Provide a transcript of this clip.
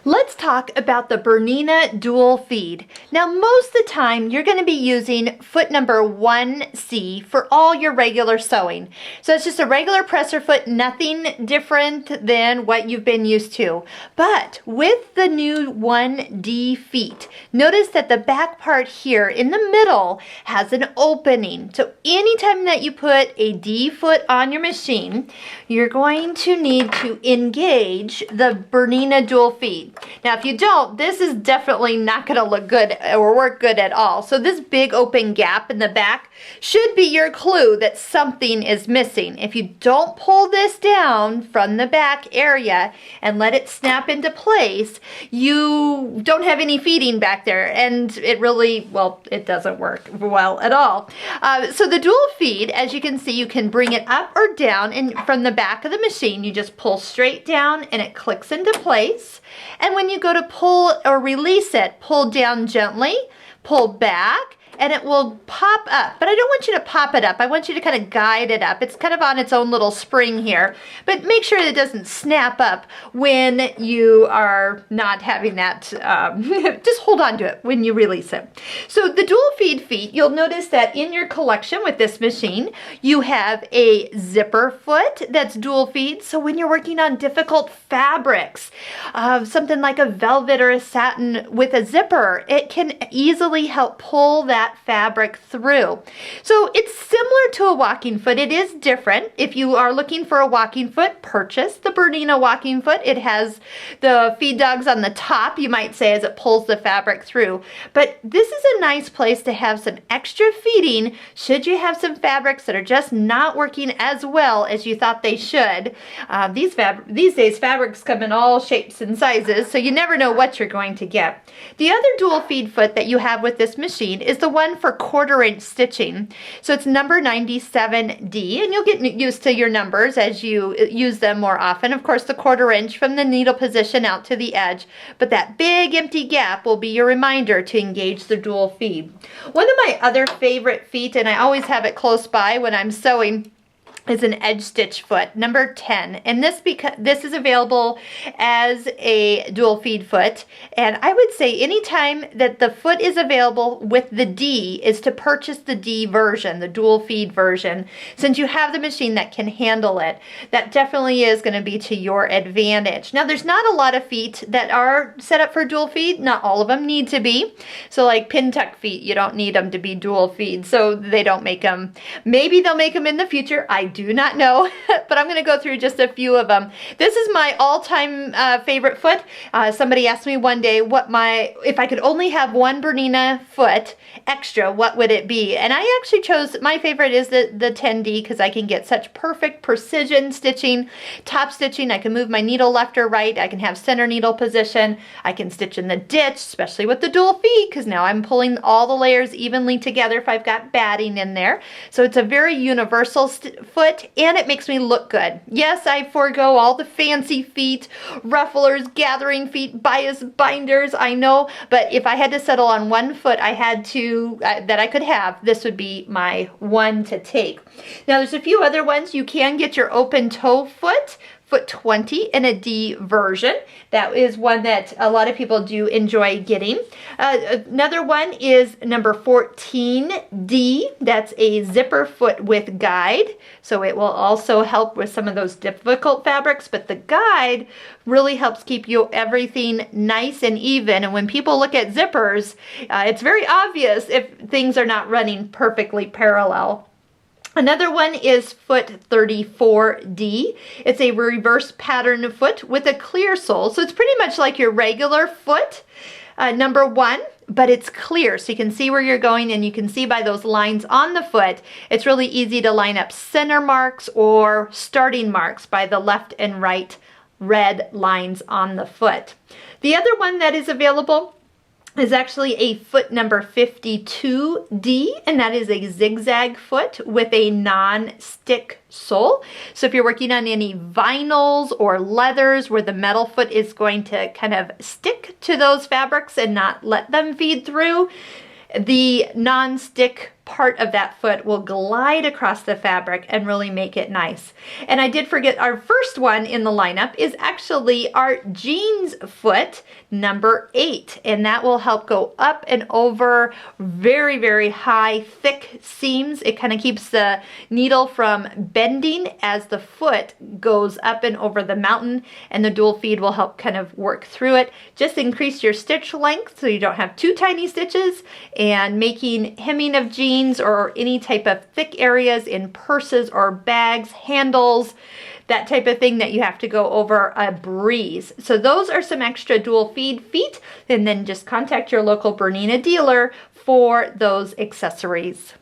Let's talk about the Bernina dual feed. Now, most of the time, you're going to be using foot number 1C for all your regular sewing. So it's just a regular presser foot, nothing different than what you've been used to. But with the new 1D feet, notice that the back part here in the middle has an opening. So anytime that you put a D foot on your machine, you're going to need to engage the Bernina dual feed. Now, if you don't, this is definitely not going to look good or work good at all. So this big open gap in the back should be your clue that something is missing. If you don't pull this down from the back area and let it snap into place, you don't have any feeding back there, and it really, well, it doesn't work well at all. So the dual feed, as you can see, you can bring it up or down, and from the back of the machine, you just pull straight down and it clicks into place. And when you go to pull or release it, pull down gently, pull back, and it will pop up. But I don't want you to pop it up. I want you to kind of guide it up. It's kind of on its own little spring here. But make sure that it doesn't snap up when you are not having that. Just hold on to it when you release it. So the dual feed feet, you'll notice that in your collection with this machine, you have a zipper foot that's dual feed. So when you're working on difficult fabrics, something like a velvet or a satin with a zipper, it can easily help pull that fabric through. So it's similar to a walking foot. It is different. If you are looking for a walking foot, purchase the Bernina walking foot. It has the feed dogs on the top, you might say, as it pulls the fabric through. But this is a nice place to have some extra feeding should you have some fabrics that are just not working as well as you thought they should. These days fabrics come in all shapes and sizes, so you never know what you're going to get. The other dual feed foot that you have with this machine is the one for 1/4 inch stitching. So it's number 97D, and you'll get used to your numbers as you use them more often. Of course, the 1/4 inch from the needle position out to the edge, but that big empty gap will be your reminder to engage the dual feed. One of my other favorite feet, and I always have it close by when I'm sewing, is an edge stitch foot, number 10. And this is available as a dual feed foot. And I would say anytime that the foot is available with the D is to purchase the D version, the dual feed version, since you have the machine that can handle it. That definitely is going to be to your advantage. Now, there's not a lot of feet that are set up for dual feed. Not all of them need to be. So like pin tuck feet, you don't need them to be dual feed. So they don't make them. Maybe they'll make them in the future. I do not know, but I'm going to go through just a few of them. This is my all-time favorite foot. Somebody asked me one day if I could only have one Bernina foot extra, what would it be? And I actually chose, my favorite is the 10D because I can get such perfect precision stitching, top stitching. I can move my needle left or right. I can have center needle position. I can stitch in the ditch, especially with the dual feed, because now I'm pulling all the layers evenly together if I've got batting in there. So it's a very universal foot, and it makes me look good. Yes, I forego all the fancy feet, rufflers, gathering feet, bias binders, I know, but if I had to settle on one foot that I could have, this would be my one to take. Now there's a few other ones. You can get your open toe foot 20 in a D version. That is one that a lot of people do enjoy getting. Another one is number 14D. That's a zipper foot with guide. So it will also help with some of those difficult fabrics, but the guide really helps keep everything nice and even. And when people look at zippers, it's very obvious if things are not running perfectly parallel. Another one is foot 34D. It's a reverse pattern foot with a clear sole. So it's pretty much like your regular foot, number 1, but it's clear. So you can see where you're going, and you can see by those lines on the foot, it's really easy to line up center marks or starting marks by the left and right red lines on the foot. The other one that is available is actually a foot number 52D, and that is a zigzag foot with a non-stick sole. So if you're working on any vinyls or leathers where the metal foot is going to kind of stick to those fabrics and not let them feed through, the non-stick part of that foot will glide across the fabric and really make it nice. And I did forget, our first one in the lineup is actually our jeans foot, number 8, and that will help go up and over very, very high, thick seams. It kind of keeps the needle from bending as the foot goes up and over the mountain, and the dual feed will help kind of work through it. Just increase your stitch length so you don't have too tiny stitches, and making hemming of jeans or any type of thick areas in purses or bags, handles, that type of thing that you have to go over a breeze. So those are some extra dual feed feet, and then just contact your local Bernina dealer for those accessories.